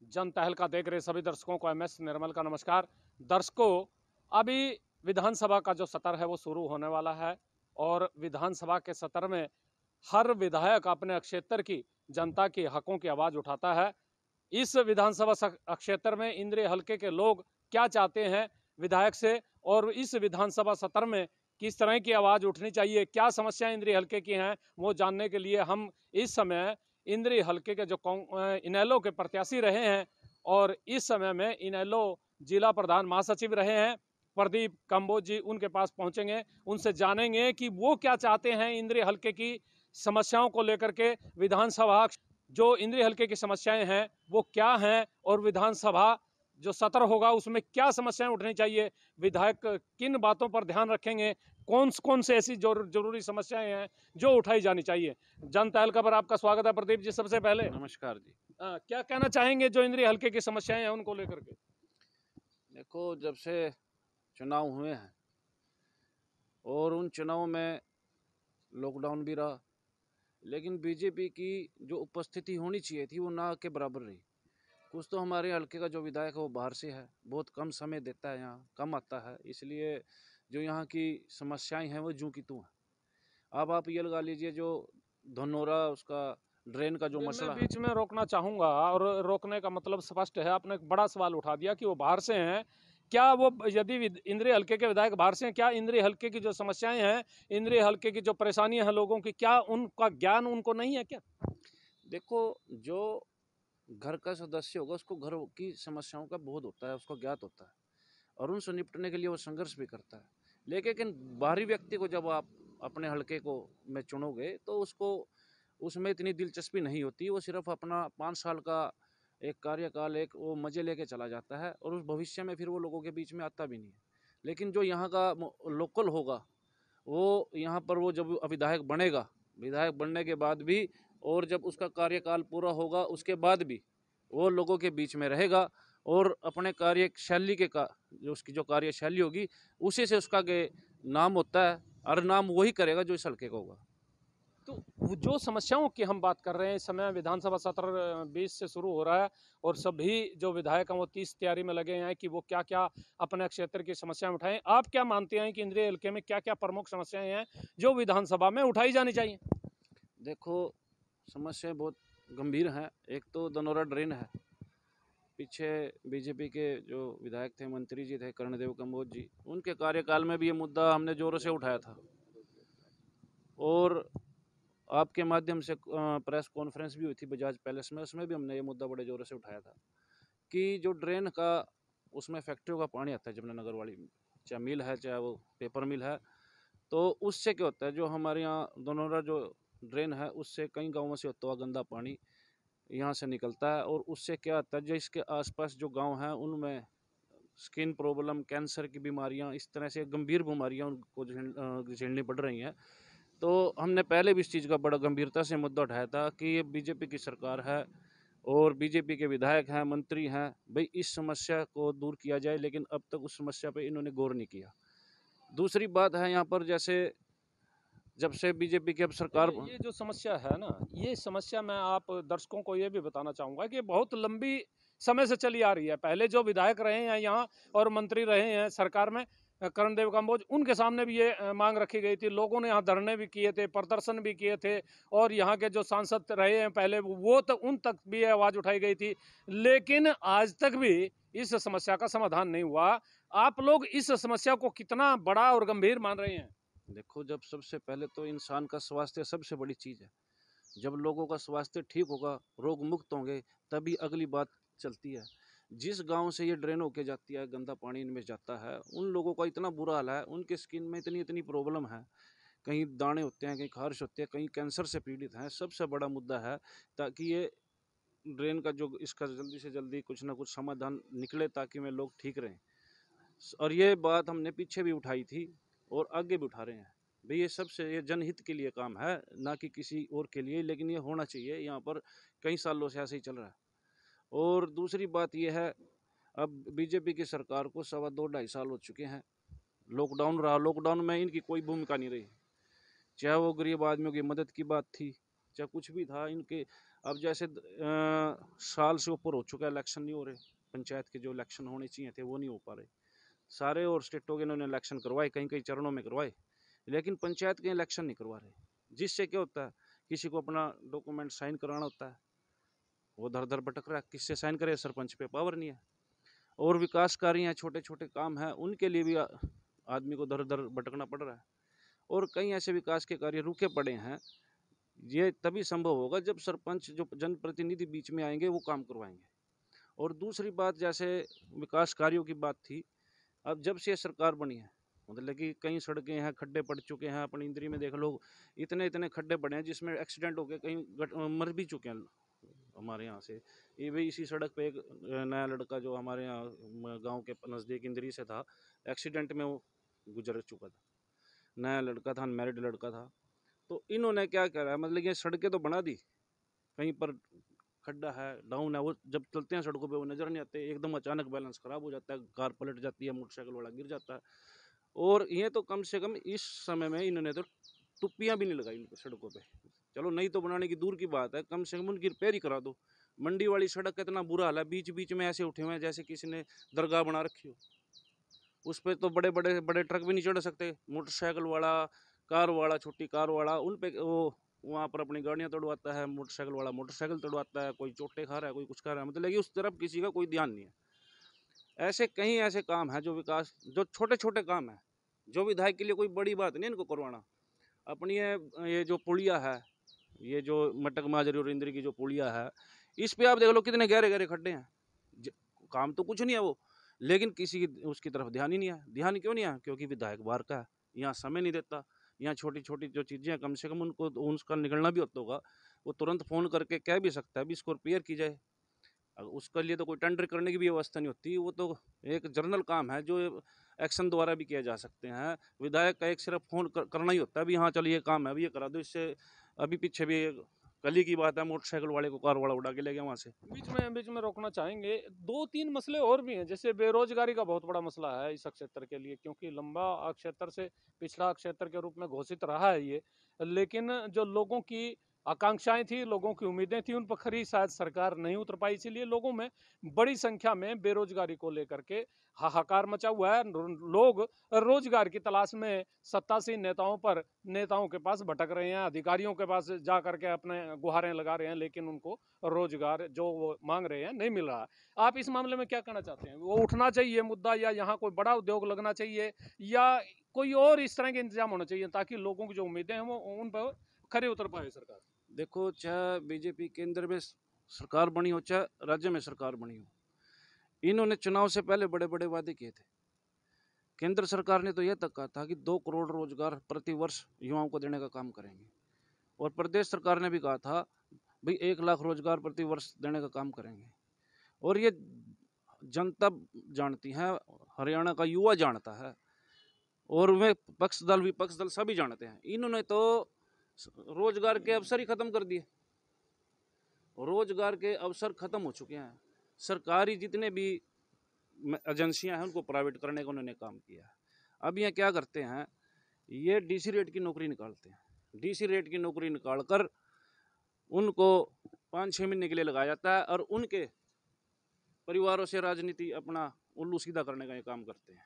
जन तहलका देख रहे सभी दर्शकों को MS निर्मल का नमस्कार। दर्शकों, अभी विधानसभा का जो सत्र है वो शुरू होने वाला है और विधानसभा के सत्र में हर विधायक अपने क्षेत्र की जनता की हकों की आवाज उठाता है। इस विधानसभा क्षेत्र में इंद्री हलके के लोग क्या चाहते हैं विधायक से और इस विधानसभा सत्र में किस तरह की आवाज उठनी चाहिए, क्या समस्याएं इंद्री हलके की हैं, वो जानने के लिए हम इस समय इंद्री हलके के जो इनेलो के प्रत्याशी रहे हैं और इस समय में इनेलो जिला प्रधान महासचिव रहे हैं प्रदीप कंबोज जी, उनके पास पहुंचेंगे, उनसे जानेंगे कि वो क्या चाहते हैं इंद्री हलके की समस्याओं को लेकर के। विधानसभा जो इंद्री हलके की समस्याएं हैं वो क्या हैं और विधानसभा जो सत्र होगा उसमें क्या समस्याएं उठनी चाहिए, विधायक किन बातों पर ध्यान रखेंगे, कौन से ऐसी जरूरी समस्याएं हैं जो उठाई जानी चाहिए। जन तहलका पर आपका स्वागत है प्रदीप जी। सबसे पहले नमस्कार जी। क्या कहना चाहेंगे जो इंद्री हलके की समस्याएं हैं उनको लेकर के। देखो, जब से चुनाव हुए हैं और उन चुनाव में लॉकडाउन भी रहा, लेकिन बीजेपी की जो उपस्थिति होनी चाहिए थी वो ना के बराबर रही। कुछ तो हमारे हलके का जो विधायक है वो बाहर से है, बहुत कम समय देता है, यहाँ कम आता है, इसलिए जो यहाँ की समस्याएं हैं वो जूं की त्यों हैं। अब आप ये लगा लीजिए, जो धनौरा उसका ड्रेन का जो मैं मसला है। बीच में रोकना चाहूंगा और रोकने का मतलब स्पष्ट है, आपने एक बड़ा सवाल उठा दिया कि वो बाहर से हैं। क्या वो यदि इंद्री हलके के विधायक बाहर से हैं, क्या इंद्री हलके की जो समस्याएं हैं, इंद्री हलके की जो परेशानियां हैं लोगों की, क्या उनका ज्ञान उनको नहीं है क्या। देखो, जो घर का सदस्य होगा उसको घर की समस्याओं का बोध होता है, उसको ज्ञात होता है और उनसे निपटने के लिए वो संघर्ष भी करता है। लेकिन बाहरी व्यक्ति को जब आप अपने हलके को में चुनोगे तो उसको उसमें इतनी दिलचस्पी नहीं होती। वो सिर्फ अपना 5 साल का एक कार्यकाल, एक वो मज़े लेके चला जाता है और उस भविष्य में फिर वो लोगों के बीच में आता भी नहीं है। लेकिन जो यहाँ का लोकल होगा, वो यहाँ पर वो जब विधायक बनेगा, विधायक बनने के बाद भी और जब उसका कार्यकाल पूरा होगा उसके बाद भी वो लोगों के बीच में रहेगा और अपने कार्यशैली के का जो उसकी जो कार्यशैली होगी उसी से उसका नाम होता है और नाम वही करेगा जो इस हल्के का होगा। तो जो समस्याओं की हम बात कर रहे हैं, इस समय विधानसभा सत्र 20 से शुरू हो रहा है और सभी जो विधायक हैं वो 30 तैयारी में लगे हैं कि वो क्या क्या अपने क्षेत्र की समस्याएं उठाएं। आप क्या मानते हैं कि इंद्रिय हलके में क्या क्या प्रमुख समस्याएं हैं जो विधानसभा में उठाई जानी चाहिए। देखो, समस्याएं बहुत गंभीर हैं। एक तो धनौरा ड्रेन है। पीछे बीजेपी के जो विधायक थे, मंत्री जी थे, कर्णदेव कम्बोज जी, उनके कार्यकाल में भी ये मुद्दा हमने जोरों से उठाया था और आपके माध्यम से प्रेस कॉन्फ्रेंस भी हुई थी बजाज पैलेस में, उसमें भी हमने ये मुद्दा बड़े जोरों से उठाया था कि जो ड्रेन का उसमें फैक्ट्रियों का पानी आता है, जमुनानगर वाली, चाहे मिल है चाहे वो पेपर मिल है, तो उससे क्या होता है, जो हमारे यहाँ धनौरा जो ड्रेन है उससे कई गाँवों से होता हुआ गंदा पानी यहाँ से निकलता है और उससे क्या होता है, जो इसके आसपास जो गांव हैं उनमें स्किन प्रॉब्लम, कैंसर की बीमारियां, इस तरह से गंभीर बीमारियां उनको झेलनी पड़ रही हैं। तो हमने पहले भी इस चीज़ का बड़ा गंभीरता से मुद्दा उठाया था कि ये बीजेपी की सरकार है और बीजेपी के विधायक हैं, मंत्री हैं, भाई इस समस्या को दूर किया जाए, लेकिन अब तक उस समस्या पर इन्होंने गौर नहीं किया। दूसरी बात है यहाँ पर, जैसे जब से बीजेपी की अब सरकार ये जो समस्या है ना, ये समस्या मैं आप दर्शकों को ये भी बताना चाहूंगा कि बहुत लंबी समय से चली आ रही है। पहले जो विधायक रहे हैं यहाँ और मंत्री रहे हैं सरकार में, कर्णदेव कम्बोज, उनके सामने भी ये मांग रखी गई थी, लोगों ने यहाँ धरने भी किए थे, प्रदर्शन भी किए थे और यहाँ के जो सांसद रहे हैं पहले वो तक उन तक भी आवाज उठाई गई थी, लेकिन आज तक भी इस समस्या का समाधान नहीं हुआ। आप लोग इस समस्या को कितना बड़ा और गंभीर मान रहे हैं। देखो, जब सबसे पहले तो इंसान का स्वास्थ्य सबसे बड़ी चीज़ है। जब लोगों का स्वास्थ्य ठीक होगा, रोग मुक्त होंगे, तभी अगली बात चलती है। जिस गांव से ये ड्रेन होके जाती है, गंदा पानी इनमें जाता है, उन लोगों का इतना बुरा हाल है, उनके स्किन में इतनी इतनी प्रॉब्लम है, कहीं दाने होते हैं, कहीं खारिश होती है, कहीं कैंसर से पीड़ित हैं। सबसे बड़ा मुद्दा है ताकि ये ड्रेन का जो इसका जल्दी से जल्दी कुछ ना कुछ समाधान निकले ताकि में लोग ठीक रहें। और ये बात हमने पीछे भी उठाई थी और आगे भी उठा रहे हैं। भाई ये सबसे ये जनहित के लिए काम है, ना कि किसी और के लिए, लेकिन ये होना चाहिए। यहाँ पर कई सालों से ऐसे ही चल रहा है। और दूसरी बात ये है, अब बीजेपी की सरकार को 2.25 साल हो चुके हैं। लॉकडाउन रहा, लॉकडाउन में इनकी कोई भूमिका नहीं रही, चाहे वो गरीब आदमियों की मदद की बात थी, चाहे कुछ भी था, इनके अब जैसे साल से ऊपर हो चुका है, इलेक्शन नहीं हो रहे, पंचायत के जो इलेक्शन होने चाहिए थे वो नहीं हो पा रहे। सारे और स्टेटों के इन्होंने इलेक्शन करवाए, कहीं कहीं चरणों में करवाए, लेकिन पंचायत के इलेक्शन नहीं करवा रहे। जिससे क्या होता है, किसी को अपना डॉक्यूमेंट साइन कराना होता है, वो दर दर भटक रहा है, किससे साइन करे, सरपंच पे पावर नहीं है। और विकास कार्य हैं, छोटे छोटे काम हैं, उनके लिए भी आदमी को दर दर भटकना पड़ रहा है। और कई ऐसे विकास के कार्य रुके पड़े हैं, ये तभी संभव होगा जब सरपंच जो जनप्रतिनिधि बीच में आएंगे वो काम करवाएंगे। और दूसरी बात, जैसे विकास कार्यों की बात थी, अब जब से ये सरकार बनी है, मतलब कि कई सड़कें हैं, खड्डे पड़ चुके हैं। अपनी इंद्री में देख लो, इतने इतने खड्डे पड़े हैं जिसमें एक्सीडेंट होके कहीं मर भी चुके हैं हमारे यहाँ से। ये भी इसी सड़क पे एक नया लड़का जो हमारे यहाँ गांव के नज़दीक इंद्री से था, एक्सीडेंट में वो गुजर चुका था। नया लड़का था, अनमैरिड लड़का था। तो इन्होंने क्या करा है, मतलब ये सड़कें तो बना दी, कहीं पर खड्डा है, डाउन है, वो जब चलते हैं सड़कों पे वो नज़र नहीं आते, एकदम अचानक बैलेंस ख़राब हो जाता है, कार पलट जाती है, मोटरसाइकिल वाला गिर जाता है। और ये तो कम से कम इस समय में इन्होंने तो टुप्पियाँ भी नहीं लगाई सड़कों पे। चलो नहीं तो बनाने की दूर की बात है, कम से कम उनकी रिपेयर ही करा दो। मंडी वाली सड़क का इतना बुरा हाल है, बीच बीच में ऐसे उठे हुए हैं जैसे किसी ने दरगाह बना रखी हो। उस पर तो बड़े बड़े बड़े ट्रक भी नहीं चढ़ सकते, मोटरसाइकिल वाला, कार वाला, छोटी कार वाला, उन पे वो वहाँ पर अपनी गाड़ियाँ तोड़वाता है, मोटरसाइकिल वाला मोटरसाइकिल तोड़वाता है, कोई चोटें खा रहा है, कोई कुछ खा रहा है, मतलब कि उस तरफ किसी का कोई ध्यान नहीं है। ऐसे कई ऐसे काम हैं जो विकास, जो छोटे छोटे काम हैं, जो विधायक के लिए कोई बड़ी बात नहीं इनको करवाना। अपनी ये जो पुलिया है, ये जो मटक माजरी और इंद्री की जो पुलिया है, इस पे आप देख लो कितने गहरे गहरे खड्डे हैं। काम तो कुछ नहीं है वो, लेकिन किसी की उसकी तरफ ध्यान ही नहीं है। ध्यान क्यों नहीं है? क्योंकि विधायक बाहर का है, यहाँ समय नहीं देता। यहाँ छोटी छोटी जो चीज़ें हैं, कम से कम उनको उसका निकलना भी होता होगा, वो तुरंत फ़ोन करके कह भी सकता है भी इसको रिपेयर की जाए। उसके लिए तो कोई टेंडर करने की भी व्यवस्था नहीं होती, वो तो एक जर्नल काम है जो एक्शन द्वारा भी किया जा सकते हैं। विधायक का एक सिर्फ फ़ोन करना ही होता है, भी हाँ चलिए ये काम है, अभी ये करा दो। इससे अभी पीछे भी कल ही की बात है, मोटरसाइकिल वाले को कार वाला उड़ा के ले गया वहाँ से। बीच में रोकना चाहेंगे, दो तीन मसले और भी हैं, जैसे बेरोजगारी का बहुत बड़ा मसला है इस क्षेत्र के लिए, क्योंकि लंबा क्षेत्र से पिछड़ा क्षेत्र के रूप में घोषित रहा है ये, लेकिन जो लोगों की आकांक्षाएं थी, लोगों की उम्मीदें थी, उन पर खरी शायद सरकार नहीं उतर पाई, इसीलिए लोगों में बड़ी संख्या में बेरोजगारी को लेकर के हाहाकार मचा हुआ है। लोग रोजगार की तलाश में सत्तासीन नेताओं के पास भटक रहे हैं, अधिकारियों के पास जा करके अपने गुहारें लगा रहे हैं, लेकिन उनको रोजगार जो वो मांग रहे हैं नहीं मिल रहा। आप इस मामले में क्या कहना चाहते हैं? वो उठना चाहिए मुद्दा, या यहाँ कोई बड़ा उद्योग लगना चाहिए, या कोई और इस तरह के इंतजाम होना चाहिए ताकि लोगों की जो उम्मीदें हैं वो उन पर खरे उतर पाए सरकार? देखो, चाहे बीजेपी केंद्र में सरकार बनी हो, चाहे राज्य में सरकार बनी हो, इन्होंने चुनाव से पहले बड़े बड़े वादे किए थे। केंद्र सरकार ने तो यह तक कहा था कि 2 करोड़ रोजगार प्रति वर्ष युवाओं को देने का काम करेंगे। और प्रदेश सरकार ने भी कहा था भाई 1 लाख रोजगार प्रति वर्ष देने का काम करेंगे। और ये जनता जानती है, हरियाणा का युवा जानता है, और वे पक्ष दल विपक्ष दल सभी जानते हैं। इन्होंने तो रोजगार के अवसर ही खत्म कर दिए। रोजगार के अवसर खत्म हो चुके हैं। सरकारी जितने भी एजेंसियां हैं उनको प्राइवेट करने का उन्होंने काम किया है। अब ये क्या करते हैं, ये डीसी रेट की नौकरी निकालते हैं। डीसी रेट की नौकरी निकाल कर उनको 5-6 महीने के लिए लगाया जाता है, और उनके परिवारों से राजनीति अपना उल्लू सीधा करने का ये काम करते हैं।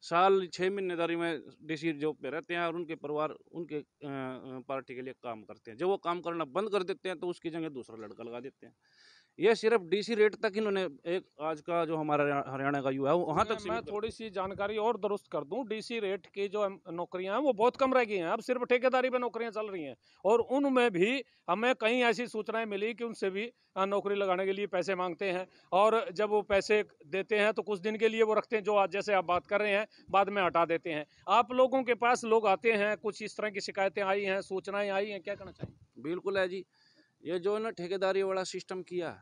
साल 6 महीनेदारी में डीसी जॉब पे रहते हैं, और उनके परिवार उनके पार्टी के लिए काम करते हैं। जब वो काम करना बंद कर देते हैं तो उसकी जगह दूसरा लड़का लगा देते हैं। ये सिर्फ डीसी रेट तक इन्होंने, एक आज का जो हमारा हरियाणा का युवा है वहाँ तक मैं सीमित कर थोड़ी सी जानकारी और दुरुस्त कर दूं, डीसी रेट की जो नौकरियां हैं वो बहुत कम रह गई हैं, अब सिर्फ ठेकेदारी पे नौकरियां चल रही हैं, और उनमें भी हमें कई ऐसी सूचनाएं मिली कि उनसे भी नौकरी लगाने के लिए पैसे मांगते हैं, और जब वो पैसे देते हैं तो कुछ दिन के लिए वो रखते हैं, जो आज जैसे आप बात कर रहे हैं, बाद में हटा देते हैं। आप लोगों के पास लोग आते हैं, कुछ इस तरह की शिकायतें आई हैं, सूचनाएं आई हैं, क्या कहना चाहिए? बिल्कुल है जी। ये जो ना ठेकेदारी वाला सिस्टम किया,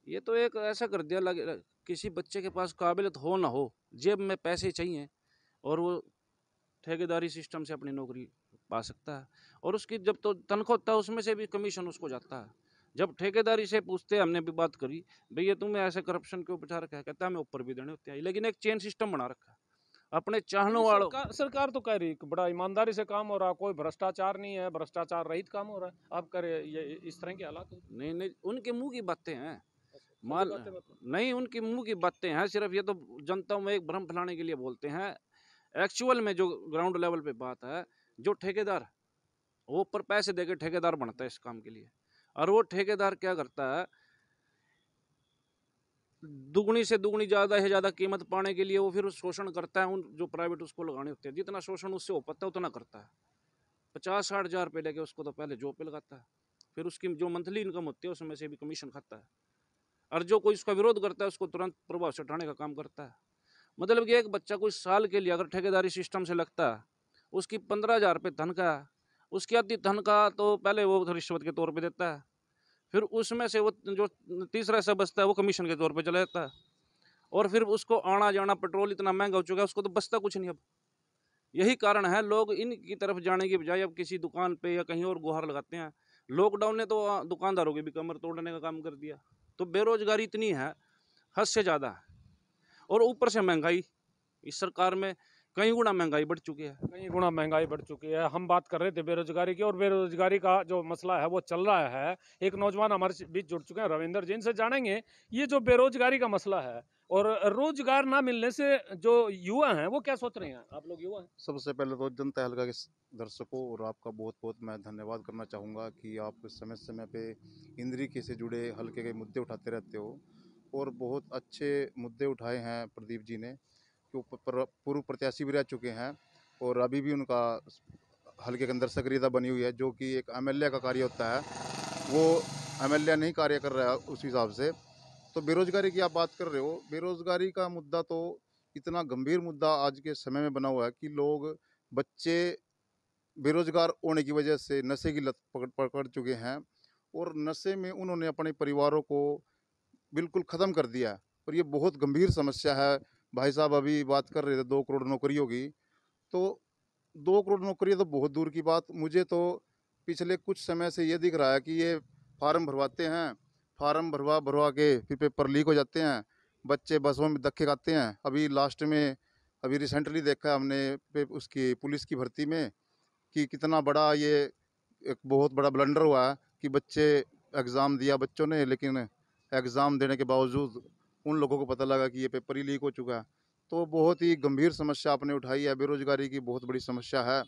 ये तो एक ऐसा कर दिया, लगे किसी बच्चे के पास काबिलियत हो ना हो, जेब में पैसे चाहिए और वो ठेकेदारी सिस्टम से अपनी नौकरी पा सकता है। और उसकी जब तो तनख्वाह होता है उसमें से भी कमीशन उसको जाता है। जब ठेकेदारी से पूछते हैं, हमने भी बात करी, भैया तुम्हें ऐसे करप्शन क्यों बिठा रखा है, कहता है हमें ऊपर भी देने होते हैं, लेकिन एक चेन सिस्टम बना रखा है। अपने चाहने वालों। सरकार तो कह रही है कि बड़ा ईमानदारी से काम हो रहा, कोई भ्रष्टाचार नहीं है, भ्रष्टाचार रहित काम हो रहा है। आप कह रहे ये इस तरह के हालात हैं। नहीं नहीं, उनके मुंह की बातें हैं। सभी मान बातें मतलब नहीं, उनकी मुंह की बातें हैं सिर्फ, ये तो जनता में एक भ्रम फैलाने के लिए बोलते हैं। एक्चुअल में जो ग्राउंड लेवल पे बात है, जो ठेकेदार वो ऊपर पैसे देके ठेकेदार बनता है इस काम के लिए, और वो ठेकेदार क्या करता है, दुगनी से दुगनी ज्यादा से ज्यादा कीमत पाने के लिए वो फिर शोषण करता है। उन जो प्राइवेट उसको लगाने होते हैं, जितना शोषण उससे हो पाता है उतना करता है। 50-60 हजार रुपये लेके उसको तो पहले जॉब पे लगाता है, फिर उसकी जो मंथली इनकम होती है उसमें से भी कमीशन खाता है, और जो कोई उसका विरोध करता है उसको तुरंत प्रभाव से हटाने का काम करता है। मतलब कि एक बच्चा कोई साल के लिए अगर ठेकेदारी सिस्टम से लगता है, उसकी 15,000 रुपये तनख्वाह है, उसकी आधी तनख्वाह तो पहले वो रिश्वत के तौर पे देता है, फिर उसमें से वो जो तीसरा हिस्सा बचता है वो कमीशन के तौर पे चला जाता है, और फिर उसको आना जाना पेट्रोल इतना महंगा हो चुका है उसको तो बचता कुछ नहीं अब। यही कारण है लोग इनकी तरफ जाने की बजाय अब किसी दुकान पे या कहीं और गुहार लगाते हैं। लॉकडाउन ने तो दुकानदारों की भी कमर तोड़ने का काम कर दिया। तो बेरोजगारी इतनी है, हद से ज़्यादा है, और ऊपर से महंगाई इस सरकार में कई गुना महंगाई बढ़ चुकी है। कई गुना महंगाई बढ़ चुकी है। हम बात कर रहे थे बेरोजगारी की, और बेरोजगारी का जो मसला है वो चल रहा है। एक नौजवान हमारे बीच जुड़ चुके हैं, रविंदर जी, इनसे जानेंगे ये जो बेरोजगारी का मसला है और रोजगार ना मिलने से जो युवा हैं वो क्या सोच रहे हैं। आप लोग युवा हैं। सबसे पहले तो जनता हल्का के दर्शकों और आपका बहुत बहुत मैं धन्यवाद करना चाहूँगा कि आप समय समय पे इंद्रिकी से जुड़े हल्के के मुद्दे उठाते रहते हो, और बहुत अच्छे मुद्दे उठाए हैं प्रदीप जी ने, जो पूर्व प्रत्याशी भी रह चुके हैं और अभी भी उनका हल्के के अंदर सक्रियता बनी हुई है। जो कि एक एमएलए का कार्य होता है, वो एमएलए नहीं कार्य कर रहा है उस हिसाब से। तो बेरोजगारी की आप बात कर रहे हो, बेरोजगारी का मुद्दा तो इतना गंभीर मुद्दा आज के समय में बना हुआ है कि लोग, बच्चे बेरोजगार होने की वजह से नशे की लत पकड़ पकड़ चुके हैं, और नशे में उन्होंने अपने परिवारों को बिल्कुल ख़त्म कर दिया है। और ये बहुत गंभीर समस्या है। भाई साहब अभी बात कर रहे थे 2 करोड़ नौकरियों की, तो 2 करोड़ नौकरियाँ तो बहुत दूर की बात। मुझे तो पिछले कुछ समय से ये दिख रहा है कि ये फार्म भरवाते हैं, फार्म भरवा भरवा के फिर पेपर लीक हो जाते हैं, बच्चे बसों में धक्के खाते हैं। अभी लास्ट में, अभी रिसेंटली देखा हमने उसकी पुलिस की भर्ती में कि कितना बड़ा ये एक बहुत बड़ा ब्लंडर हुआ है कि बच्चे एग्ज़ाम दिया बच्चों ने, लेकिन एग्ज़ाम देने के बावजूद उन लोगों को पता लगा कि ये पेपर ही लीक हो चुका है। तो बहुत ही गंभीर समस्या आपने उठाई है, बेरोजगारी की बहुत बड़ी समस्या है।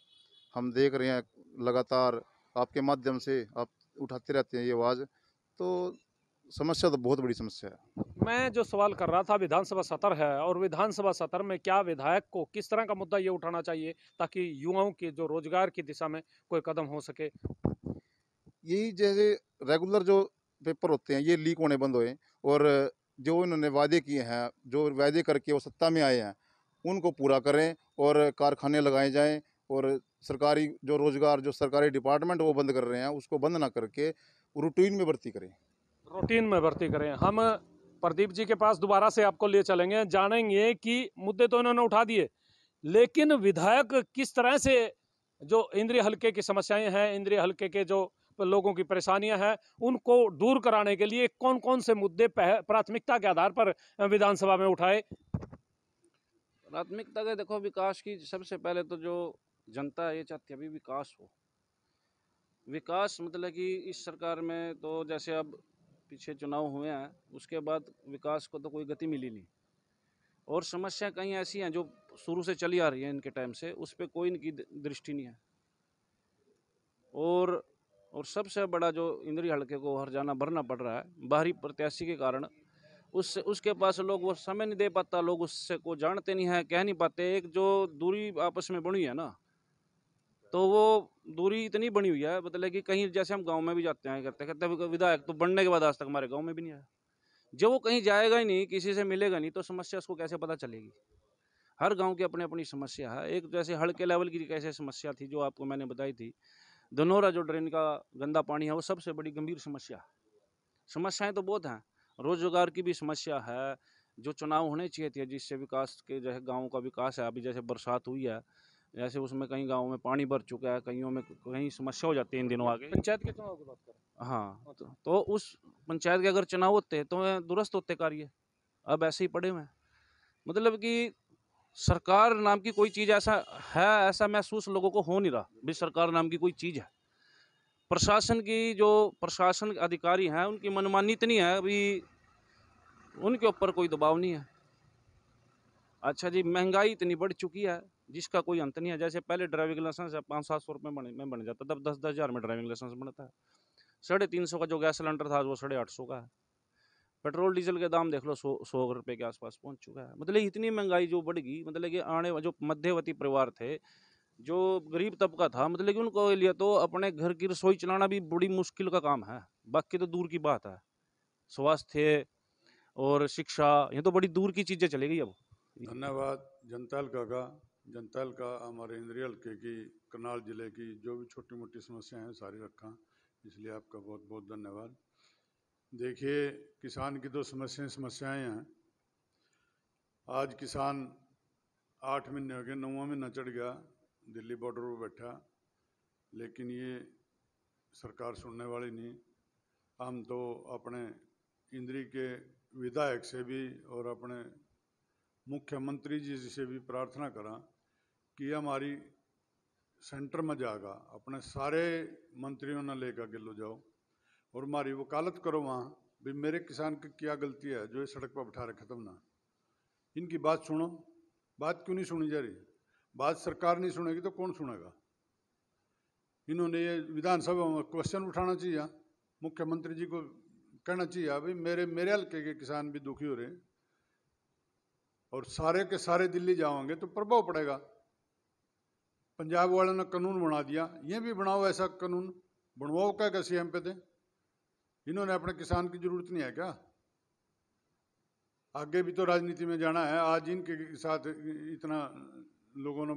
हम देख रहे हैं लगातार, आपके माध्यम से आप उठाते रहते हैं ये आवाज़, तो समस्या तो बहुत बड़ी समस्या है। मैं जो सवाल कर रहा था, विधानसभा सत्र है और विधानसभा सत्र में क्या विधायक को किस तरह का मुद्दा ये उठाना चाहिए ताकि युवाओं के जो रोजगार की दिशा में कोई कदम हो सके। यही जैसे रेगुलर जो पेपर होते हैं ये लीक होने बंद होए, और जो इन्होंने वादे किए हैं, जो वादे करके वो सत्ता में आए हैं, उनको पूरा करें और कारखाने लगाए जाएं, और सरकारी जो रोजगार, जो सरकारी डिपार्टमेंट वो बंद कर रहे हैं उसको बंद ना करके रूटीन में भर्ती करें। रूटीन में भर्ती करें। हम प्रदीप जी के पास दोबारा से आपको ले चलेंगे, जानेंगे कि मुद्दे तो इन्होंने उठा दिए, लेकिन विधायक किस तरह से जो इंद्रिय हल्के की समस्याएं हैं, इंद्रिय हल्के के जो लोगों की परेशानियां हैं, उनको दूर कराने के लिए कौन कौन से मुद्दे प्राथमिकता के आधार पर विधानसभा में उठाए। प्राथमिकता का देखो, विकास की सबसे पहले तो जो जनता है ये चाहती है अभी विकास हो। विकास मतलब कि इस सरकार में तो जैसे अब पीछे चुनाव हुए हैं, उसके बाद विकास को तो कोई गति मिली नहीं, और समस्या कई ऐसी हैं जो शुरू से चली आ रही है इनके टाइम से, उस पर कोई इनकी दृष्टि नहीं है। और सबसे बड़ा जो इंद्रिय हल्के को हर जाना भरना पड़ रहा है बाहरी प्रत्याशी के कारण, उससे उसके पास लोग वो समय नहीं दे पाता, लोग उससे को जानते नहीं है, कह नहीं पाते। एक जो दूरी आपस में बनी है ना, तो वो दूरी इतनी बनी हुई है, मतलब कि कहीं जैसे हम गांव में भी जाते हैं करते कहते विधायक तो बनने के बाद आज तक हमारे गांव में भी नहीं आया। जब वो कहीं जाएगा ही नहीं, किसी से मिलेगा नहीं, तो समस्या उसको कैसे पता चलेगी। हर गांव की अपनी अपनी समस्या है। एक जैसे हल्के लेवल की कैसे समस्या थी जो आपको मैंने बताई थी, धनौरा जो ड्रेन का गंदा पानी है वो सबसे बड़ी गंभीर समस्या है। समस्याएं तो बहुत हैं, रोजगार की भी समस्या है, जो चुनाव होने चाहिए थे जिससे विकास के, जैसे गाँव का विकास है, अभी जैसे बरसात हुई है, जैसे उसमें कई गाँव में पानी भर चुका है, कईयों में कहीं समस्या हो जाती है इन दिनों आगे। पंचायत के चुनाव की बात करें। हाँ, तो उस पंचायत के अगर चुनाव होते तो दुरुस्त होते कार्य, अब ऐसे ही पड़े हुए हैं। मतलब कि सरकार नाम की कोई चीज़ ऐसा है, ऐसा महसूस लोगों को हो नहीं रहा भी सरकार नाम की कोई चीज़ है। प्रशासन की जो प्रशासन अधिकारी हैं उनकी मनमानी इतनी है, अभी उनके ऊपर कोई दबाव नहीं है। अच्छा जी, महंगाई इतनी बढ़ चुकी है जिसका कोई अंत नहीं है। जैसे पहले ड्राइविंग लाइसेंस 500-700 रुपये में बन जाता, तब 10-10 हज़ार में ड्राइविंग लाइसेंस बनता है। 350 का जो गैस सिलेंडर था वो 850 का है। पेट्रोल डीजल के दाम देख लो, 100 रुपये के आसपास पहुंच चुका है। मतलब इतनी महंगाई जो बढ़ गई, मतलब कि जो मध्यवर्ती परिवार थे, जो गरीब तबका था, मतलब कि उनको लिए तो अपने घर की रसोई चलाना भी बड़ी मुश्किल का काम है। बाकी तो दूर की बात है, स्वास्थ्य और शिक्षा, ये तो बड़ी दूर की चीज़ें चली गई अब। धन्यवाद जनता काका। जनता का हमारे इंद्री हल्के की करनाल जिले की जो भी छोटी मोटी समस्याएं हैं सारी रखा, इसलिए आपका बहुत बहुत धन्यवाद। देखिए, किसान की तो समस्याएं हैं। आज किसान 8 महीने हो गए, 9वां महीना चढ़ गया, दिल्ली बॉर्डर पर बैठा, लेकिन ये सरकार सुनने वाली नहीं। हम तो अपने इंद्री के विधायक से भी और अपने मुख्यमंत्री जी से भी प्रार्थना करा कि हमारी सेंटर में जाएगा, अपने सारे मंत्रियों ने लेकर गिलो जाओ और हमारी वकालत करो वहाँ भी मेरे किसान की क्या गलती है जो ये सड़क पर बैठा रखे। खत्म ना, इनकी बात सुनो। बात क्यों नहीं सुनी जा रही? बात सरकार नहीं सुनेगी तो कौन सुनेगा? इन्होंने ये विधानसभा में क्वेश्चन उठाना चाहिए, मुख्यमंत्री जी को कहना चाहिए भाई मेरे हल्के के किसान भी दुखी हो रहे हैं और सारे के सारे दिल्ली जाओगे तो प्रभाव पड़ेगा। पंजाब वालों ने कानून बना दिया, ये भी बनाओ ऐसा कानून, बनवाओ क्या सीएम पे थे। इन्होंने अपने किसान की जरूरत नहीं है क्या? आगे भी तो राजनीति में जाना है। आज इनके साथ इतना लोगों ने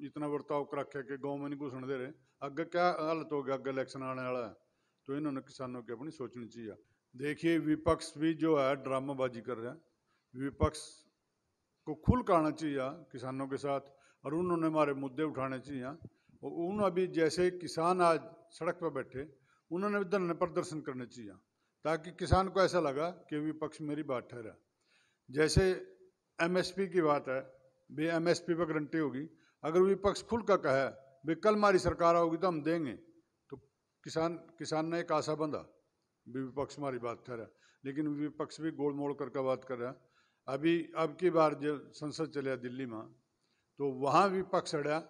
इतना बर्ताव कर रखा है कि गाँव में नहीं घुसने दे रहे। आगे क्या हालत होगी? आगे इलेक्शन आने वाला है, तो इन्होंने किसानों की अपनी सोचनी चाहिए। देखिए, विपक्ष भी जो है ड्रामाबाजी कर रहा है। विपक्ष को खुल कर आना चाहिए किसानों के साथ और उन्होंने हमारे मुद्दे उठाने चाहिए। और उन अभी जैसे किसान आज सड़क पर बैठे, उन्होंने भी धरने प्रदर्शन करने चाहिए ताकि किसान को ऐसा लगा कि विपक्ष मेरी बात ठहरा। जैसे एमएसपी की बात है, भी एमएसपी पर गारंटी होगी। अगर विपक्ष खुल कर कहे भाई कल हमारी सरकार आओगी तो हम देंगे, तो किसान ने एक आशा बंधा विपक्ष हमारी बात ठहरा। लेकिन विपक्ष भी गोल मोड़ करके बात कर रहा है। अब की बार जो संसद चले दिल्ली में, तो वहाँ विपक्ष अड़ा,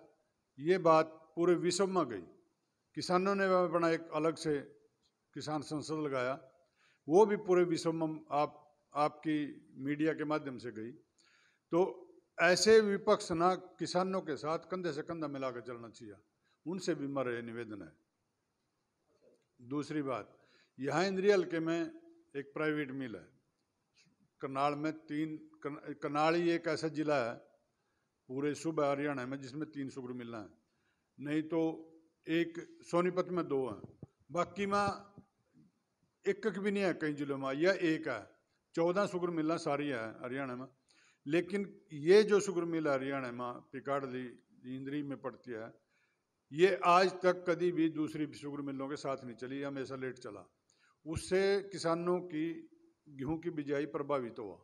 ये बात पूरे विश्व में गई। किसानों ने अपना एक अलग से किसान संसद लगाया, वो भी पूरे विश्व में आपकी मीडिया के माध्यम से गई। तो ऐसे विपक्ष ना किसानों के साथ कंधे से कंधा मिलाकर चलना चाहिए, उनसे भी हमारा निवेदन है। दूसरी बात, यहाँ इंद्री हल्के में एक प्राइवेट मिल है, करनाल में करनाल ही एक ऐसा जिला है पूरे सूबा हरियाणा में जिसमें 3 शुगर मिलना है, नहीं तो एक सोनीपत में 2 हैं, बाकी में एक भी नहीं है कई जिलों में, यह एक है। 14 शुगर मिलना सारी है हरियाणा में। लेकिन ये जो शुगर मिल हरियाणा में पिकाडली इंद्री में पड़ती है, ये आज तक कभी भी दूसरी शुगर मिलों के साथ नहीं चली, हमेशा लेट चला। उससे किसानों की गेहूं की बिजाई प्रभावित हुआ।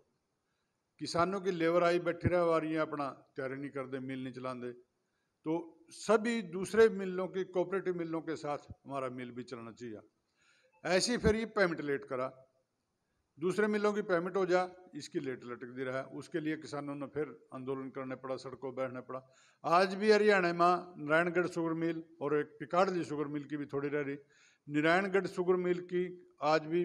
किसानों की लेबर आई बैठी रह रही है, अपना तैयारी नहीं कर दे, मिल नहीं चला दे। तो सभी दूसरे मिलों की कोऑपरेटिव मिलों के साथ हमारा मिल भी चलना चाहिए। ऐसी फिर ये पेमेंट लेट करा, दूसरे मिलों की पेमेंट हो जा, इसकी लेट लटक दी रहा है। उसके लिए किसानों ने फिर आंदोलन करने पड़ा, सड़कों बैठना पड़ा। आज भी हरियाणा में नारायणगढ़ शुगर मिल और एक पिकाडली शुगर मिल की भी थोड़ी रह रही। नारायणगढ़ शुगर मिल की आज भी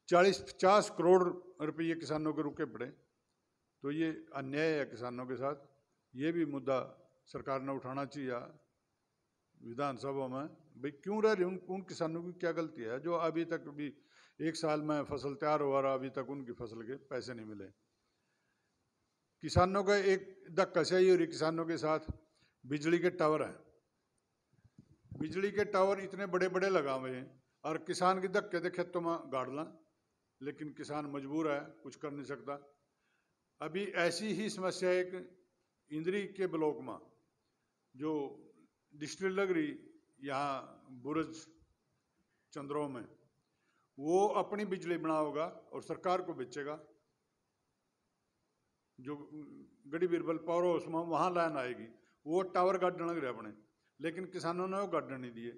40-50 करोड़ रुपये किसानों के रुके पड़े। तो ये अन्याय है किसानों के साथ। ये भी मुद्दा सरकार ने उठाना चाहिए विधानसभा में, भाई क्यों रह रही उन किसानों की क्या गलती है जो अभी तक भी 1 साल में फसल तैयार हुआ रहा, अभी तक उनकी फसल के पैसे नहीं मिले। किसानों का एक धक्का सही हो रही किसानों के साथ। बिजली के टावर है, बिजली के टावर इतने बड़े बड़े लगा हुए हैं और किसान के धक्के दे खेतों में गाड़ना, लेकिन किसान मजबूर है, कुछ कर नहीं सकता। अभी ऐसी ही समस्या एक इंद्री के ब्लॉक में जो डिस्ट्रिल लग रही यहाँ बुरज चंद्रों में, वो अपनी बिजली बनाओगा और सरकार को बेचेगा। जो गड़ी बीरबल पावर हाउस में वहाँ लाइन आएगी, वो टावर गाड़न लग रहे अपने, लेकिन किसानों ने वो गाड़न नहीं दिए।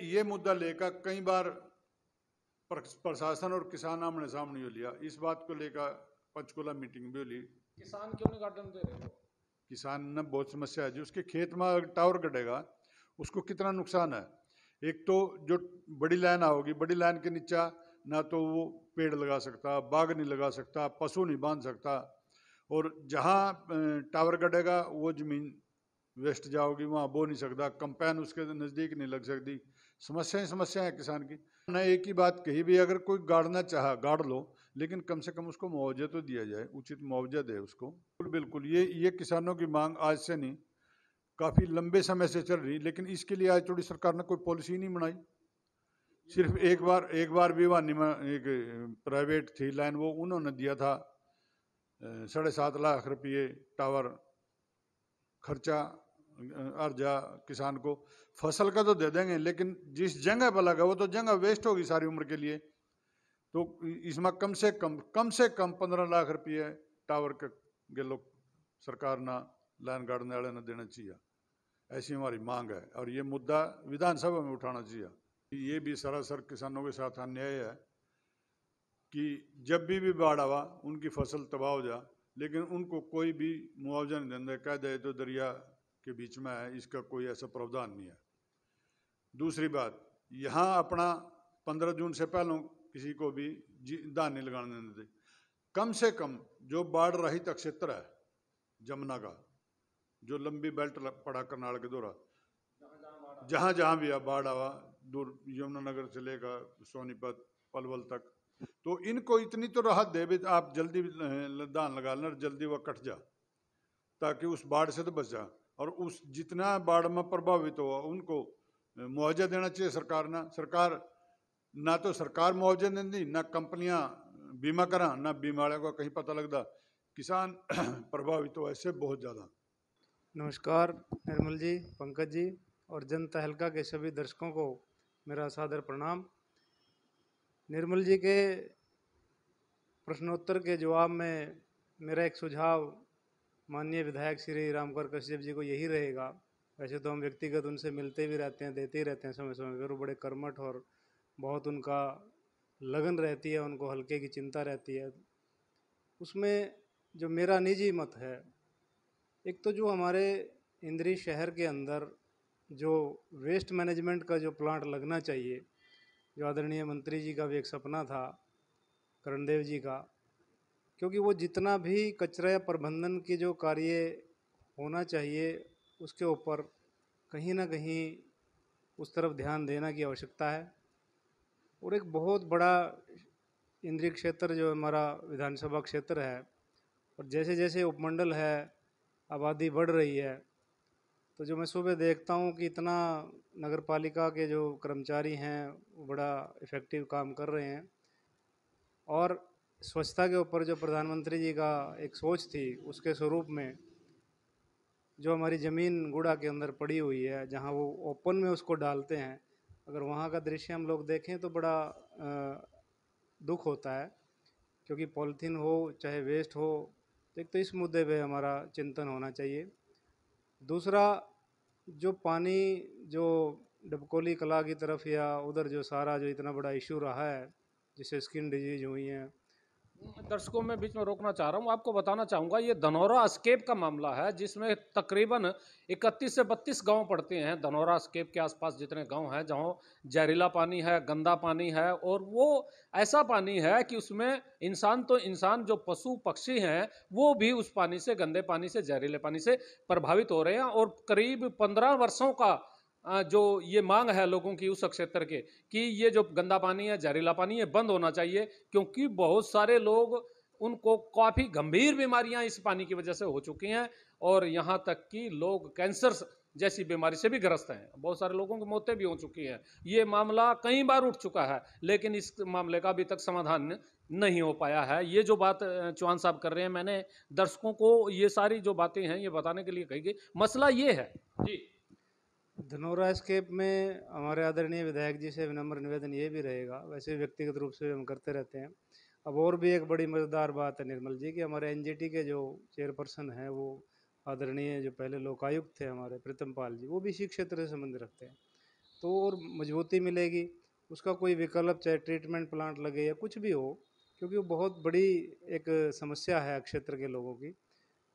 ये मुद्दा लेकर कई बार प्रशासन और किसान आमने सामने हो लिया। इस बात को लेकर पंचकुला मीटिंग भी ली। किसान क्यों नहीं गार्डन दे रहे हो? किसान ने बहुत समस्या है जी, उसके खेत में टावर कटेगा उसको कितना नुकसान है। एक तो जो बड़ी लाइन आओगी, बड़ी लाइन के नीचे ना तो वो पेड़ लगा सकता, बाग नहीं लगा सकता, पशु नहीं बांध सकता, और जहाँ टावर कटेगा वो जमीन वेस्ट जाओगी, वहाँ बो नहीं सकता, कंपेन उसके नज़दीक नहीं लग सकती। समस्या है किसान की। मैंने एक ही बात कही भी, अगर कोई गाड़ना चाहा गाड़ लो, लेकिन कम से कम उसको मुआवजा तो दिया जाए, उचित मुआवजा दे उसको। बिल्कुल ये किसानों की मांग आज से नहीं, काफ़ी लंबे समय से चल रही, लेकिन इसके लिए आज थोड़ी सरकार ने कोई पॉलिसी नहीं बनाई। सिर्फ एक बार भिवानी में एक प्राइवेट थी लाइन, वो उन्होंने दिया था 7.5 लाख रुपये टावर खर्चा अर्जा किसान को। फसल का तो दे देंगे, लेकिन जिस जगह पर लगा वो तो जगह वेस्ट होगी सारी उम्र के लिए। तो इसमें कम से कम 15 लाख रुपये टावर के लोग सरकार ना लाइन गाड़ने वाले ने देना चाहिए, ऐसी हमारी मांग है। और ये मुद्दा विधानसभा में उठाना चाहिए। ये भी सरासर किसानों के साथ अन्याय है कि जब भी बाढ़ आवा उनकी फसल तबाह हो जा, लेकिन उनको कोई भी मुआवजा नहीं देंगे, कह दे तो दरिया के बीच में है, इसका कोई ऐसा प्रावधान नहीं है। दूसरी बात, यहाँ अपना 15 जून से पहले किसी को भी धान नहीं लगाने देते। कम से कम जो बाढ़ रहित क्षेत्र है जमुना का, जो लंबी बेल्ट पड़ा करनाल के दौरा, जहाँ जहाँ भी बाढ़ आवा, दूर यमुनानगर से लेकर सोनीपत पलवल तक, तो इनको इतनी तो राहत दे भी आप जल्दी धान लगा लेना, जल्दी वह कट जा, ताकि उस बाढ़ से तो बच जा। और उस जितना बाढ़ में प्रभावित हुआ उनको मुआवजा देना चाहिए सरकार ना। ना तो सरकार मुआवजा देती, ना कंपनियां बीमा करा, ना बीमा वाले को कहीं पता लगता। किसान प्रभावित हुआ इससे बहुत ज़्यादा। नमस्कार निर्मल जी, पंकज जी और जनता हल्का के सभी दर्शकों को मेरा सादर प्रणाम। निर्मल जी के प्रश्नोत्तर के जवाब में मेरा एक सुझाव माननीय विधायक श्री रामकुमार कश्यप जी को यही रहेगा। वैसे तो हम व्यक्तिगत उनसे मिलते भी रहते हैं, देते ही रहते हैं समय समय पर। वो बड़े कर्मठ और बहुत उनका लगन रहती है, उनको हल्के की चिंता रहती है। उसमें जो मेरा निजी मत है, एक तो जो हमारे इंद्री शहर के अंदर जो वेस्ट मैनेजमेंट का जो प्लांट लगना चाहिए, जो आदरणीय मंत्री जी का भी एक सपना था, करणदेव जी का, क्योंकि वो जितना भी कचरा प्रबंधन के जो कार्य होना चाहिए उसके ऊपर कहीं ना कहीं उस तरफ ध्यान देना की आवश्यकता है। और एक बहुत बड़ा इंद्रिय क्षेत्र जो हमारा विधानसभा क्षेत्र है, और जैसे जैसे उपमंडल है, आबादी बढ़ रही है, तो जो मैं सुबह देखता हूँ कि इतना नगर पालिका के जो कर्मचारी हैं वो बड़ा इफ़ेक्टिव काम कर रहे हैं। और स्वच्छता के ऊपर जो प्रधानमंत्री जी का एक सोच थी, उसके स्वरूप में जो हमारी ज़मीन गुड़ा के अंदर पड़ी हुई है, जहाँ वो ओपन में उसको डालते हैं, अगर वहाँ का दृश्य हम लोग देखें तो बड़ा दुख होता है। क्योंकि पॉलीथीन हो चाहे वेस्ट हो, तो एक तो इस मुद्दे पे हमारा चिंतन होना चाहिए। दूसरा, जो पानी जो डबकोली कला की तरफ या उधर जो सारा जो इतना बड़ा इशू रहा है, जिससे स्किन डिजीज हुई हैं। दर्शकों में बीच में रोकना चाह रहा हूँ, आपको बताना चाहूँगा ये धनौरा स्केप का मामला है, जिसमें तकरीबन 31 से 32 गांव पड़ते हैं। धनौरा स्केप के आसपास जितने गांव हैं जहाँ जहरीला पानी है, गंदा पानी है, और वो ऐसा पानी है कि उसमें इंसान तो इंसान, जो पशु पक्षी हैं वो भी उस पानी से, गंदे पानी से, जहरीले पानी से प्रभावित हो रहे हैं। और करीब 15 वर्षों का जो ये मांग है लोगों की उस क्षेत्र के, कि ये जो गंदा पानी है, जहरीला पानी है, बंद होना चाहिए। क्योंकि बहुत सारे लोग, उनको काफ़ी गंभीर बीमारियां इस पानी की वजह से हो चुकी हैं, और यहाँ तक कि लोग कैंसर जैसी बीमारी से भी ग्रस्त हैं। बहुत सारे लोगों की मौतें भी हो चुकी हैं। ये मामला कई बार उठ चुका है, लेकिन इस मामले का अभी तक समाधान नहीं हो पाया है। ये जो बात चौहान साहब कर रहे हैं, मैंने दर्शकों को ये सारी जो बातें हैं ये बताने के लिए कही गई। मसला ये है जी, धनौरा स्केप में हमारे आदरणीय विधायक जी से विनम्र निवेदन ये भी रहेगा, वैसे व्यक्तिगत रूप से हम करते रहते हैं, अब और भी एक बड़ी मज़ेदार बात है निर्मल जी कि हमारे एनजीटी के जो चेयरपर्सन हैं वो आदरणीय जो पहले लोकायुक्त थे हमारे प्रीतम पाल जी, वो भी इसी क्षेत्र से संबंध रखते हैं। तो और मजबूती मिलेगी, उसका कोई विकल्प चाहे ट्रीटमेंट प्लांट लगे या कुछ भी हो, क्योंकि वो बहुत बड़ी एक समस्या है क्षेत्र के लोगों की।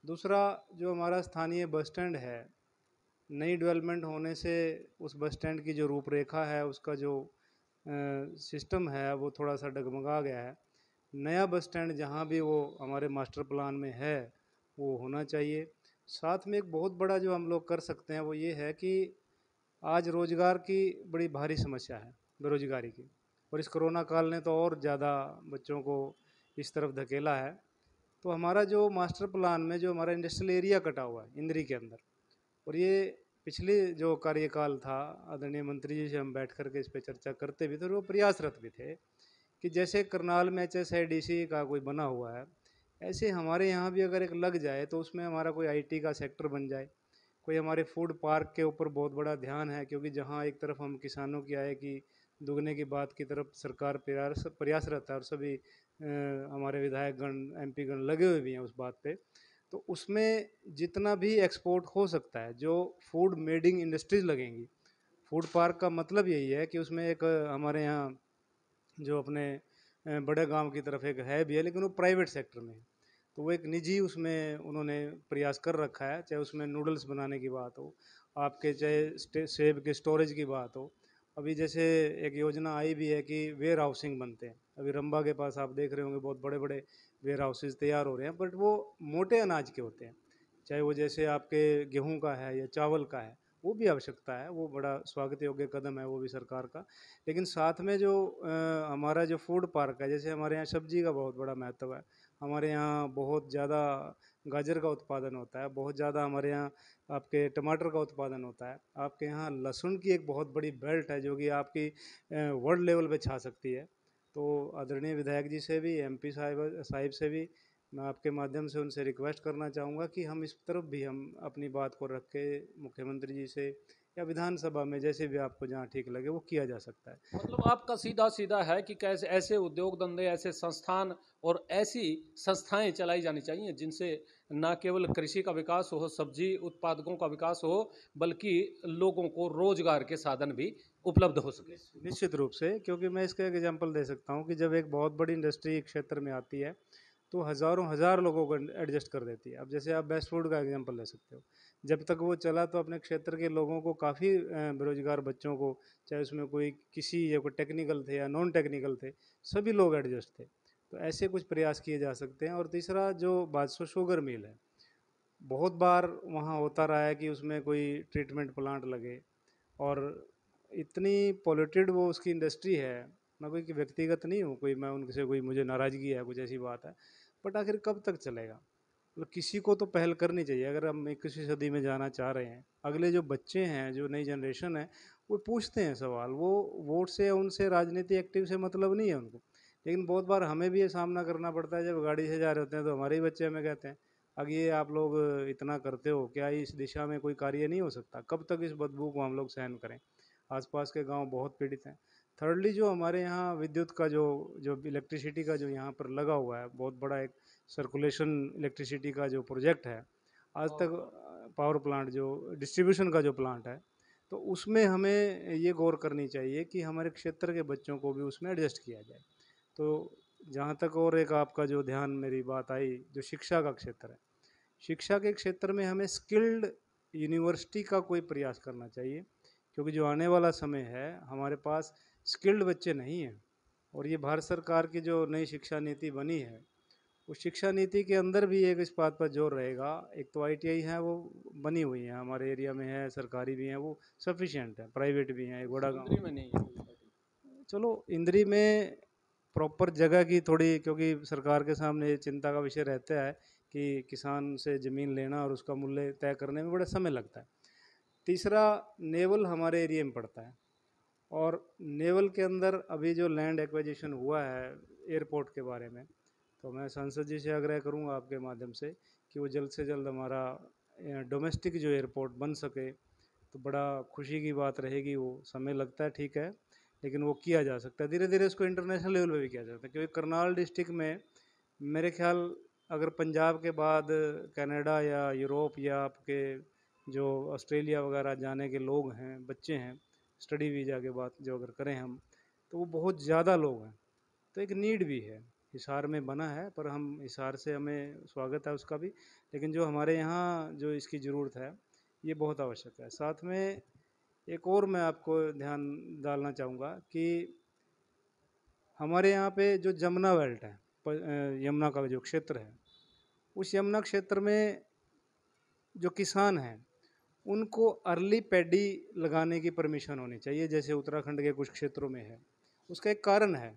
दूसरा, जो हमारा स्थानीय बस स्टैंड है, नई डेवलपमेंट होने से उस बस स्टैंड की जो रूपरेखा है, उसका जो सिस्टम है वो थोड़ा सा डगमगा गया है। नया बस स्टैंड जहाँ भी वो हमारे मास्टर प्लान में है वो होना चाहिए। साथ में एक बहुत बड़ा जो हम लोग कर सकते हैं वो ये है कि आज रोजगार की बड़ी भारी समस्या है, बेरोजगारी की, और इस कोरोना काल ने तो और ज़्यादा बच्चों को इस तरफ धकेला है। तो हमारा जो मास्टर प्लान में जो हमारा इंडस्ट्रियल एरिया कटा हुआ है इंद्री के अंदर, और ये पिछले जो कार्यकाल था आदरणीय मंत्री जी से हम बैठ कर के इस पर चर्चा करते भी थे और वो प्रयासरत भी थे कि जैसे करनाल में HSIDC का कोई बना हुआ है, ऐसे हमारे यहाँ भी अगर एक लग जाए तो उसमें हमारा कोई IT का सेक्टर बन जाए, कोई हमारे फूड पार्क के ऊपर बहुत बड़ा ध्यान है, क्योंकि जहाँ एक तरफ हम किसानों की आय की दुगने की बात की तरफ सरकार प्रयासरत है और सभी हमारे विधायक गण MP गण लगे हुए भी हैं उस बात पे, तो उसमें जितना भी एक्सपोर्ट हो सकता है, जो फूड मेडिंग इंडस्ट्रीज लगेंगी, फूड पार्क का मतलब यही है कि उसमें एक हमारे यहाँ जो अपने बड़े गांव की तरफ एक है भी है, लेकिन वो प्राइवेट सेक्टर में है, तो वो एक निजी उसमें उन्होंने प्रयास कर रखा है, चाहे उसमें नूडल्स बनाने की बात हो आपके, चाहे सेब के स्टोरेज की बात हो। अभी जैसे एक योजना आई भी है कि वेयर हाउसिंग बनते हैं, अभी रंबा के पास आप देख रहे होंगे बहुत बड़े बड़े वेयर हाउसेज तैयार हो रहे हैं, बट वो मोटे अनाज के होते हैं, चाहे वो जैसे आपके गेहूं का है या चावल का है, वो भी आवश्यकता है, वो बड़ा स्वागत योग्य कदम है वो भी सरकार का। लेकिन साथ में जो हमारा जो फूड पार्क है, जैसे हमारे यहाँ सब्जी का बहुत बड़ा महत्व है, हमारे यहाँ बहुत ज़्यादा गाजर का उत्पादन होता है, बहुत ज़्यादा हमारे यहाँ आपके टमाटर का उत्पादन होता है, आपके यहाँ लहसुन की एक बहुत बड़ी बेल्ट है जो कि आपकी वर्ल्ड लेवल पे छा सकती है। तो आदरणीय विधायक जी से भी, MP साहिब से भी मैं आपके माध्यम से उनसे रिक्वेस्ट करना चाहूँगा कि हम इस तरफ भी हम अपनी बात को रख के मुख्यमंत्री जी से या विधानसभा में जैसे भी आपको जहाँ ठीक लगे वो किया जा सकता है। मतलब आपका सीधा सीधा है कि कैसे ऐसे उद्योग धंधे, ऐसे संस्थान और ऐसी संस्थाएं चलाई जानी चाहिए जिनसे न केवल कृषि का विकास हो, सब्जी उत्पादकों का विकास हो, बल्कि लोगों को रोजगार के साधन भी उपलब्ध हो सके। निश्चित रूप से, क्योंकि मैं इसका एक एग्जांपल दे सकता हूँ कि जब एक बहुत बड़ी इंडस्ट्री एक क्षेत्र में आती है तो हज़ारों हज़ार लोगों को एडजस्ट कर देती है। अब जैसे आप बेस्ट फूड का एग्जांपल ले सकते हो, जब तक वो चला तो अपने क्षेत्र के लोगों को काफ़ी बेरोजगार बच्चों को, चाहे उसमें कोई किसी या कोई टेक्निकल थे या नॉन टेक्निकल थे, सभी लोग एडजस्ट थे। तो ऐसे कुछ प्रयास किए जा सकते हैं। और तीसरा, जो बादशाह शुगर मिल है, बहुत बार वहाँ होता रहा है कि उसमें कोई ट्रीटमेंट प्लांट लगे और इतनी पॉल्यूटेड वो उसकी इंडस्ट्री है, मैं कोई कि व्यक्तिगत नहीं हूँ कोई, मैं उनसे कोई मुझे नाराज़गी है कुछ ऐसी बात है, बट आखिर कब तक चलेगा? मतलब किसी को तो पहल करनी चाहिए। अगर हम 21वीं सदी में जाना चाह रहे हैं, अगले जो बच्चे हैं, जो नई जनरेशन है, वो पूछते हैं सवाल, वो वोट से उनसे राजनीति एक्टिव से मतलब नहीं है उनको। लेकिन बहुत बार हमें भी ये सामना करना पड़ता है, जब गाड़ी से जा रहे होते हैं तो हमारे ही बच्चे हमें कहते हैं, अब ये आप लोग इतना करते हो, क्या इस दिशा में कोई कार्य नहीं हो सकता? कब तक इस बदबू को हम लोग सहन करें? आसपास के गांव बहुत पीड़ित हैं। थर्डली, जो हमारे यहाँ विद्युत का जो जो इलेक्ट्रिसिटी का जो यहाँ पर लगा हुआ है, बहुत बड़ा एक सर्कुलेशन इलेक्ट्रिसिटी का जो प्रोजेक्ट है, आज तक पावर प्लांट जो डिस्ट्रीब्यूशन का जो प्लांट है, तो उसमें हमें ये गौर करनी चाहिए कि हमारे क्षेत्र के बच्चों को भी उसमें एडजस्ट किया जाए। तो जहाँ तक और एक आपका जो ध्यान मेरी बात आई, जो शिक्षा का क्षेत्र है, शिक्षा के क्षेत्र में हमें स्किल्ड यूनिवर्सिटी का कोई प्रयास करना चाहिए, क्योंकि जो आने वाला समय है हमारे पास स्किल्ड बच्चे नहीं हैं। और ये भारत सरकार की जो नई शिक्षा नीति बनी है, उस शिक्षा नीति के अंदर भी एक इस बात पर जोर रहेगा। एक तो ITI है वो बनी हुई है हमारे एरिया में, है सरकारी भी हैं, वो सफिशिएंट है, प्राइवेट भी हैं, एक बड़ा गाँव। इंद्री में नहीं है। चलो, इंद्री में प्रॉपर जगह की थोड़ी, क्योंकि सरकार के सामने ये चिंता का विषय रहता है कि किसान से ज़मीन लेना और उसका मूल्य तय करने में बड़ा समय लगता है। तीसरा, नेवल हमारे एरिया में पड़ता है, और नेवल के अंदर अभी जो लैंड एक्विजिशन हुआ है एयरपोर्ट के बारे में, तो मैं सांसद जी से आग्रह करूंगा आपके माध्यम से कि वो जल्द से जल्द हमारा डोमेस्टिक जो एयरपोर्ट बन सके, तो बड़ा खुशी की बात रहेगी। वो समय लगता है, ठीक है, लेकिन वो किया जा सकता है। धीरे धीरे उसको इंटरनेशनल लेवल पे भी किया जा सकता है, क्योंकि करनाल डिस्ट्रिक्ट में मेरे ख्याल अगर पंजाब के बाद कनाडा या यूरोप या आपके जो ऑस्ट्रेलिया वगैरह जाने के लोग हैं, बच्चे हैं, स्टडी वीज़ा के बाद जो अगर करें हम, तो वो बहुत ज़्यादा लोग हैं। तो एक नीड भी है, हिसार में बना है, पर हम हिसार से हमें स्वागत है उसका भी, लेकिन जो हमारे यहाँ जो इसकी ज़रूरत है ये बहुत आवश्यक है। साथ में एक और मैं आपको ध्यान डालना चाहूँगा कि हमारे यहाँ पे जो जमुना बेल्ट है, यमुना का जो क्षेत्र है, उस यमुना क्षेत्र में जो किसान हैं उनको अर्ली पैडी लगाने की परमिशन होनी चाहिए, जैसे उत्तराखंड के कुछ क्षेत्रों में है। उसका एक कारण है,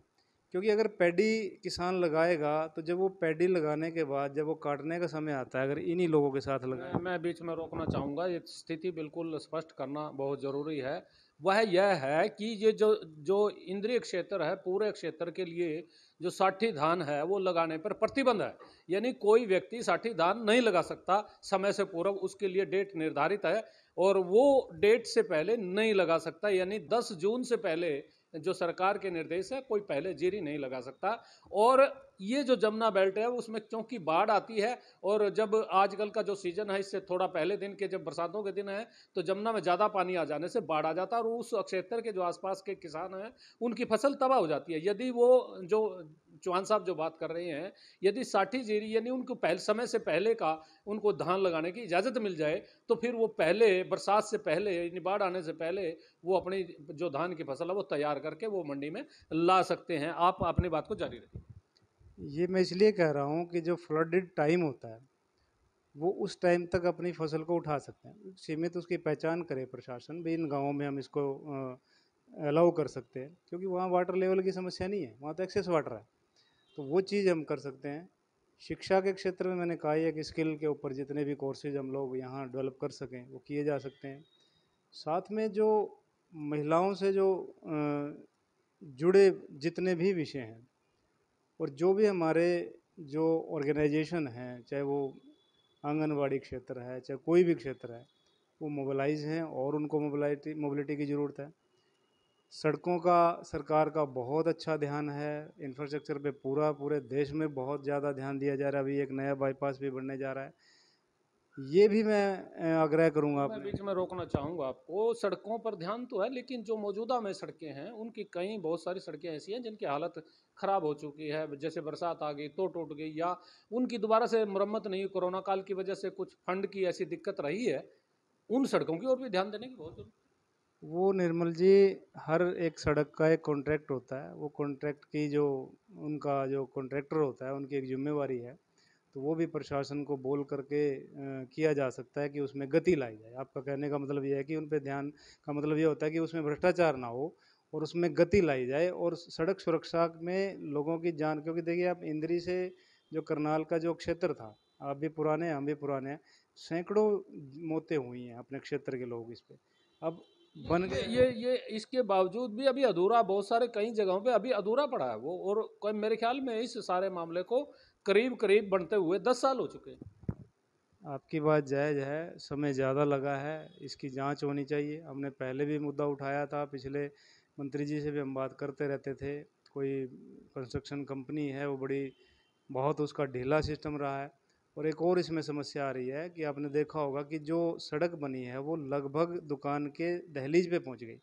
क्योंकि अगर पैडी किसान लगाएगा तो जब वो पैडी लगाने के बाद जब वो काटने का समय आता है, अगर इन्हीं लोगों के साथ लगाए। मैं बीच में रोकना चाहूँगा, ये स्थिति बिल्कुल स्पष्ट करना बहुत ज़रूरी है। वह यह है कि ये जो जो इंद्रिय क्षेत्र है, पूरे क्षेत्र के लिए जो साठी धान है वो लगाने पर प्रतिबंध है। यानी कोई व्यक्ति साठी धान नहीं लगा सकता समय से पूर्व, उसके लिए डेट निर्धारित है और वो डेट से पहले नहीं लगा सकता। यानी 10 जून से पहले जो सरकार के निर्देश है, कोई पहले जीरी नहीं लगा सकता। और ये जो जमुना बेल्ट है उसमें क्योंकि बाढ़ आती है, और जब आजकल का जो सीजन है इससे थोड़ा पहले दिन के जब बरसातों के दिन है तो जमुना में ज़्यादा पानी आ जाने से बाढ़ आ जाता है, और उस क्षेत्र के जो आसपास के किसान हैं उनकी फसल तबाह हो जाती है। यदि वो जो चौहान साहब जो बात कर रहे हैं, यदि साठी जीरी यानी उनको पहले समय से पहले का उनको धान लगाने की इजाज़त मिल जाए तो फिर वो पहले बरसात से पहले यानी बाढ़ आने से पहले वो अपनी जो धान की फसल है वो तैयार करके वो मंडी में ला सकते हैं। आप अपनी बात को जारी रखें। ये मैं इसलिए कह रहा हूँ कि जो फ्लडेड टाइम होता है वो उस टाइम तक अपनी फसल को उठा सकते हैं, सीमित उसकी पहचान करे प्रशासन भी, इन गाँवों में हम इसको अलाउ कर सकते हैं, क्योंकि वहाँ वाटर लेवल की समस्या नहीं है, वहाँ तो एक्सेस वाटर है, तो वो चीज़ हम कर सकते हैं। शिक्षा के क्षेत्र में मैंने कहा है कि स्किल के ऊपर जितने भी कोर्सेज हम लोग यहाँ डेवलप कर सकें वो किए जा सकते हैं। साथ में जो महिलाओं से जो जुड़े जितने भी विषय हैं और जो भी हमारे जो ऑर्गेनाइजेशन हैं, चाहे वो आंगनवाड़ी क्षेत्र है चाहे कोई भी क्षेत्र है, वो मोबिलाइज हैं और उनको मोबिलिटी की ज़रूरत है। सड़कों का सरकार का बहुत अच्छा ध्यान है, इंफ्रास्ट्रक्चर पे पूरे देश में बहुत ज़्यादा ध्यान दिया जा रहा है। अभी एक नया बाईपास भी बनने जा रहा है, ये भी मैं आग्रह करूँगा। मैं बीच में रोकना चाहूँगा आपको, सड़कों पर ध्यान तो है लेकिन जो मौजूदा में सड़कें हैं उनकी कई बहुत सारी सड़कें ऐसी हैं जिनकी हालत ख़राब हो चुकी है, जैसे बरसात आ गई तो टूट गई या उनकी दोबारा से मरम्मत नहीं, कोरोना काल की वजह से कुछ फंड की ऐसी दिक्कत रही है, उन सड़कों की ओर भी ध्यान देने की बहुत जरूरत है। वो निर्मल जी, हर एक सड़क का एक कॉन्ट्रैक्ट होता है, वो कॉन्ट्रैक्ट की जो उनका जो कॉन्ट्रैक्टर होता है उनकी एक जिम्मेवारी है, तो वो भी प्रशासन को बोल करके किया जा सकता है कि उसमें गति लाई जाए। आपका कहने का मतलब ये है कि उन पे ध्यान का मतलब ये होता है कि उसमें भ्रष्टाचार ना हो और उसमें गति लाई जाए, और सड़क सुरक्षा में लोगों की जान, क्योंकि देखिए आप इंद्री से जो करनाल का जो क्षेत्र था, आप भी पुराने हैं हम भी पुराने हैं, सैकड़ों मौतें हुई हैं अपने क्षेत्र के लोग इस पे, अब बन ये गए। ये ये इसके बावजूद भी अभी अधूरा, बहुत सारे कई जगहों पे अभी अधूरा पड़ा है वो, और कोई मेरे ख्याल में इस सारे मामले को करीब करीब बनते हुए 10 साल हो चुके हैं। आपकी बात जायज़ है, समय ज़्यादा लगा है, इसकी जांच होनी चाहिए। हमने पहले भी मुद्दा उठाया था, पिछले मंत्री जी से भी हम बात करते रहते थे। कोई कंस्ट्रक्शन कंपनी है वो बड़ी बहुत उसका ढीला सिस्टम रहा है, और एक और इसमें समस्या आ रही है कि आपने देखा होगा कि जो सड़क बनी है वो लगभग दुकान के दहलीज पे पहुंच गई,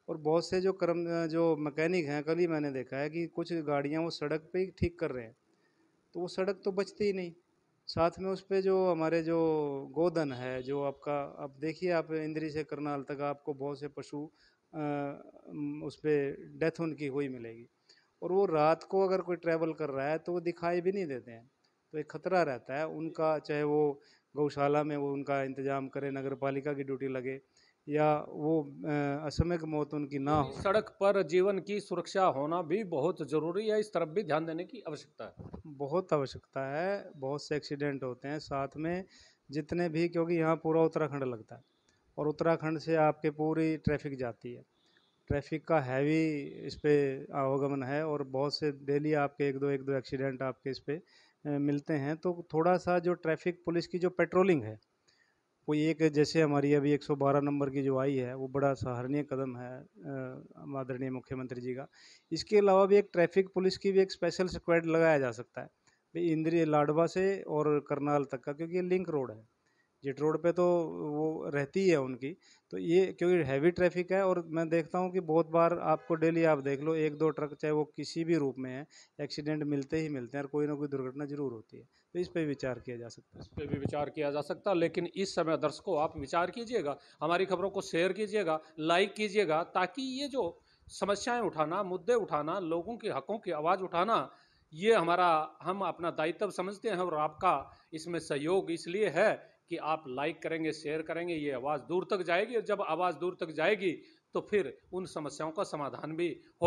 और बहुत से जो मैकेनिक हैं, कल ही मैंने देखा है कि कुछ गाड़ियां वो सड़क पे ही ठीक कर रहे हैं, तो वो सड़क तो बचती ही नहीं। साथ में उस पे जो हमारे जो गोधन है, जो आपका, अब देखिए आप इंद्री से करनाल तक आपको बहुत से पशु उस पे डेथ उनकी हुई मिलेगी, और वो रात को अगर कोई ट्रैवल कर रहा है तो वो दिखाई भी नहीं देते हैं, तो एक खतरा रहता है उनका, चाहे वो गौशाला में वो उनका इंतजाम करे, नगर पालिका की ड्यूटी लगे, या वो असमय मौत उनकी ना यानी हो। सड़क पर जीवन की सुरक्षा होना भी बहुत जरूरी है, इस तरफ भी ध्यान देने की आवश्यकता है। बहुत आवश्यकता है, बहुत से एक्सीडेंट होते हैं साथ में जितने भी, क्योंकि यहाँ पूरा उत्तराखंड लगता है और उत्तराखंड से आपके पूरी ट्रैफिक जाती है, ट्रैफिक का हैवी इस पे आवागमन है, और बहुत से डेली आपके एक दो एक्सीडेंट आपके इस पे मिलते हैं। तो थोड़ा सा जो ट्रैफिक पुलिस की जो पेट्रोलिंग है, कोई एक, जैसे हमारी अभी 112 नंबर की जो आई है, वो बड़ा सराहनीय कदम है आदरणीय मुख्यमंत्री जी का। इसके अलावा भी एक ट्रैफिक पुलिस की भी एक स्पेशल स्क्वाड लगाया जा सकता है भाई, इंद्री लाडवा से और करनाल तक का, क्योंकि ये लिंक रोड है। जेट रोड पे तो वो रहती है उनकी, तो ये क्योंकि हैवी ट्रैफिक है, और मैं देखता हूँ कि बहुत बार आपको डेली आप देख लो 1-2 ट्रक, चाहे वो किसी भी रूप में है, एक्सीडेंट मिलते ही मिलते हैं, और कोई ना कोई दुर्घटना जरूर होती है। तो इस पर विचार किया जा सकता है। इस पे भी विचार किया जा सकता है, लेकिन इस समय दर्शकों आप विचार कीजिएगा, हमारी खबरों को शेयर कीजिएगा, लाइक कीजिएगा, ताकि ये जो समस्याएं उठाना, मुद्दे उठाना, लोगों के हकों की आवाज़ उठाना, ये हमारा, हम अपना दायित्व समझते हैं, और आपका इसमें सहयोग इसलिए है कि आप लाइक करेंगे, शेयर करेंगे, ये आवाज़ दूर तक जाएगी, और जब आवाज़ दूर तक जाएगी तो फिर उन समस्याओं का समाधान भी हो